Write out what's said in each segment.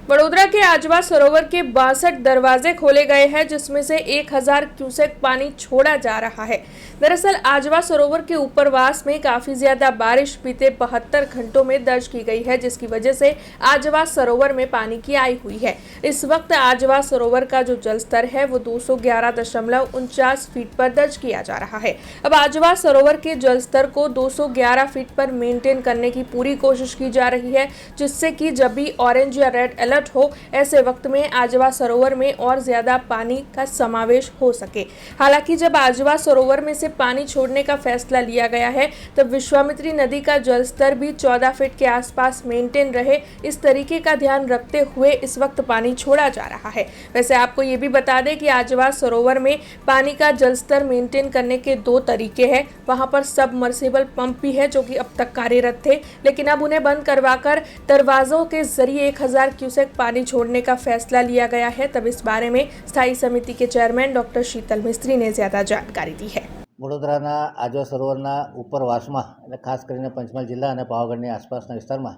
वडोदरा के आजवा सरोवर के 62 दरवाजे खोले गए हैं, जिसमें से 1000 क्यूसेक पानी छोड़ा जा रहा है। दरअसल आजवा सरोवर के उपरवास में काफी ज्यादा बारिश बीते 72 घंटों में दर्ज की गई है, जिसकी वजह से आजवा सरोवर में पानी की आई हुई है। इस वक्त आजवा सरोवर का जो जलस्तर है वो 211.49 फीट पर दर्ज किया जा रहा है। अब आजवा सरोवर के जलस्तर को 211 फीट पर मेंटेन करने की पूरी कोशिश की जा रही है, जिससे कि जब भी ऑरेंज या रेड अलर्ट हो, ऐसे वक्त में आजवा सरोवर में और ज्यादा पानी का समावेश हो सके। हालांकि जब आजवा सरोवर में से पानी छोड़ने का फैसला लिया गया है, तब विश्वामित्री नदी का जलस्तर भी 14 फीट के आसपास मेंटेन रहे, इस तरीके का ध्यान रखते हुए इस वक्त पानी छोड़ा जा रहा है। वैसे आपको ये भी बता दें कि आजवा सरोवर में पानी का जलस्तर मेंटेन करने के 2 तरीके हैं। वहां पर सबमर्सिबल पंप भी है जो कि अब तक कार्यरत थे, लेकिन अब उन्हें बंद करवाकर दरवाजों के जरिए 1000 क्यूसेक पानी छोड़ने का फैसला लिया गया है। तब इस बारे में स्थायी समिति के चेयरमैन डॉक्टर शीतल मिस्त्री ने ज्यादा जानकारी दी है। વડોદરાના આજવા સરોવરના ઉપરવાસમાં એટલે ખાસ કરીને પંચમહાલ જિલ્લા અને પાવાગઢની આસપાસના વિસ્તારમાં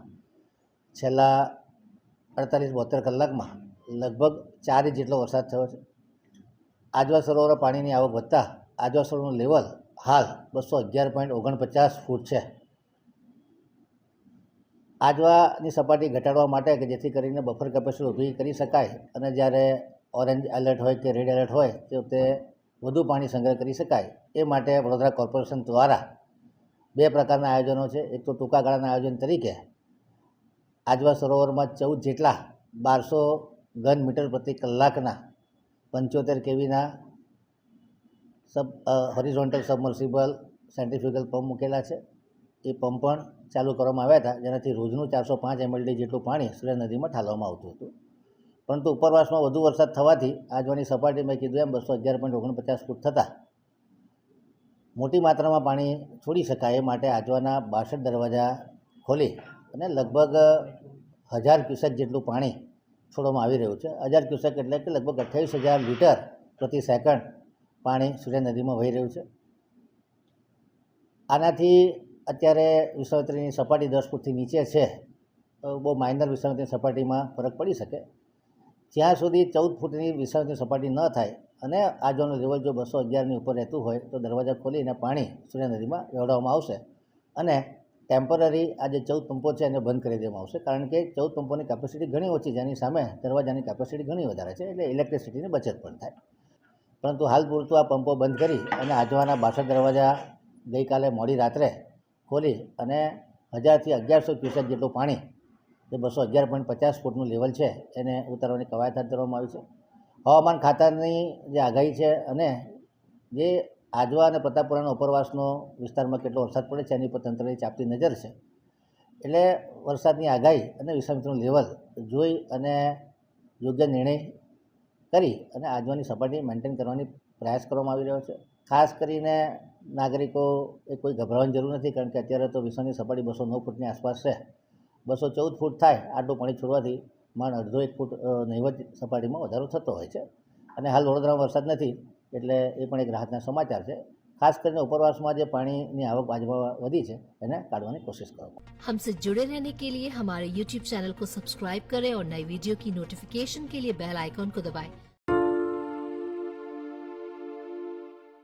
છેલ્લા 48-72 કલાકમાં લગભગ 4 ઇંચ જેટલો વરસાદ થયો છે। આજવા સરોવર પાણીની આવક વધતા આજવા સરોવરનું લેવલ હાલ 211.49 ફૂટ છે। આજવાની સપાટી ઘટાડવા માટે કે જેથી કરીને બફર કેપેસિટી ઊભી કરી શકાય અને જ્યારે ઓરેન્જ એલર્ટ હોય કે રેડ એલર્ટ હોય તે વધુ પાણી સંગ્રહ કરી શકાય, એ માટે વડોદરા કોર્પોરેશન દ્વારા 2 પ્રકારના આયોજનો છે। એક તો ટૂંકા ગાળાના આયોજન તરીકે આજવા સરોવરમાં 14 જેટલા 1200 ઘન મીટર પ્રતિ કલાકના 75 કેવીના હોરિઝોન્ટલ સબમર્સિબલ સેન્ટ્રીફ્યુગલ પંપ મૂકેલા છે। એ પંપ પણ ચાલુ કરવામાં આવ્યા હતા, જેનાથી રોજનું 405 MLD જેટલું પાણી સુરત નદીમાં ઠાલવામાં આવતું હતું। પરંતુ ઉપરવાસમાં વધુ વરસાદ થવાથી આજવાની સપાટી મેં કીધું એમ 211.49 ફૂટ થતાં મોટી માત્રામાં પાણી છોડી શકાય એ માટે આજવાના 62 દરવાજા ખોલી અને લગભગ 1000 ક્યુસેક જેટલું પાણી છોડવામાં આવી રહ્યું છે। 1000 ક્યુસેક એટલે કે લગભગ 28,000 લીટર પ્રતિ સેકન્ડ પાણી સુરત નદીમાં વહી રહ્યું છે। આનાથી અત્યારે વિશ્વામિત્રીની સપાટી 10 ફૂટથી નીચે છે, બહુ માઇનર વિશ્વામિત્રીની સપાટીમાં ફરક પડી શકે। જ્યાં સુધી 14 ફૂટની વિશ્વામિત્રીની સપાટી ન થાય અને આજવાનું લેવલ જો 211ની ઉપર રહેતું હોય તો દરવાજા ખોલીને પાણી સુરત નદીમાં વહેવડાવવામાં આવશે અને ટેમ્પરરી આ જે 14 પંપો છે એને બંધ કરી દેવામાં આવશે, કારણ કે 14 પંપોની કેપેસિટી ઘણી ઓછી, જેની સામે દરવાજાની કેપેસિટી ઘણી વધારે છે, એટલે ઇલેક્ટ્રિસિટીની બચત પણ થાય। પરંતુ હાલ પૂરતું આ પંપો બંધ કરી અને આજવાના 62 દરવાજા ગઈકાલે મોડી રાત્રે ખોલી અને 1000 થી 1100 ક્યુસેક જેટલું પાણી જે 211.50 ફૂટનું લેવલ છે એને ઉતારવાની કવાયત હાથ ધરવામાં આવી છે। હવામાન ખાતાની જે આગાહી છે અને જે આજવા અને પ્રતાપપુરાના ઉપરવાસનો વિસ્તારમાં કેટલો વરસાદ પડે છે એની પર તંત્રની ચાંપતી નજર છે, એટલે વરસાદની આગાહી અને વિશ્વામિત્રીનું લેવલ જોઈ અને યોગ્ય નિર્ણય કરી અને આજવાની સપાટી મેન્ટેન કરવાની પ્રયાસ કરવામાં આવી રહ્યો છે। ખાસ કરીને નાગરિકોએ કોઈ ગભરાવાની જરૂર નથી, કારણ કે અત્યારે તો વિશ્વની સપાટી 209 ફૂટની આસપાસ છે। 214 ફૂટ થાય આટલું પાણી છોડવાથી માંડ 1.5 ફૂટ નહીવત સપાટીમાં વધારો થતો હોય છે અને હાલ વડોદરામાં વરસાદ નથી, એટલે એ પણ એક રાહતના સમાચાર છે। ખાસ કરીને ઉપરવાસમાં જે પાણીની આવક આજમાં વધી છે એને કાઢવાની કોશિશ કરો। हमसे जुड़े रहने के लिए हमारे YouTube चैनल को सब्सक्राइब करें और नई वीडियो की नोटिफिकेशन के लिए बेल आइकॉन को दबाएं।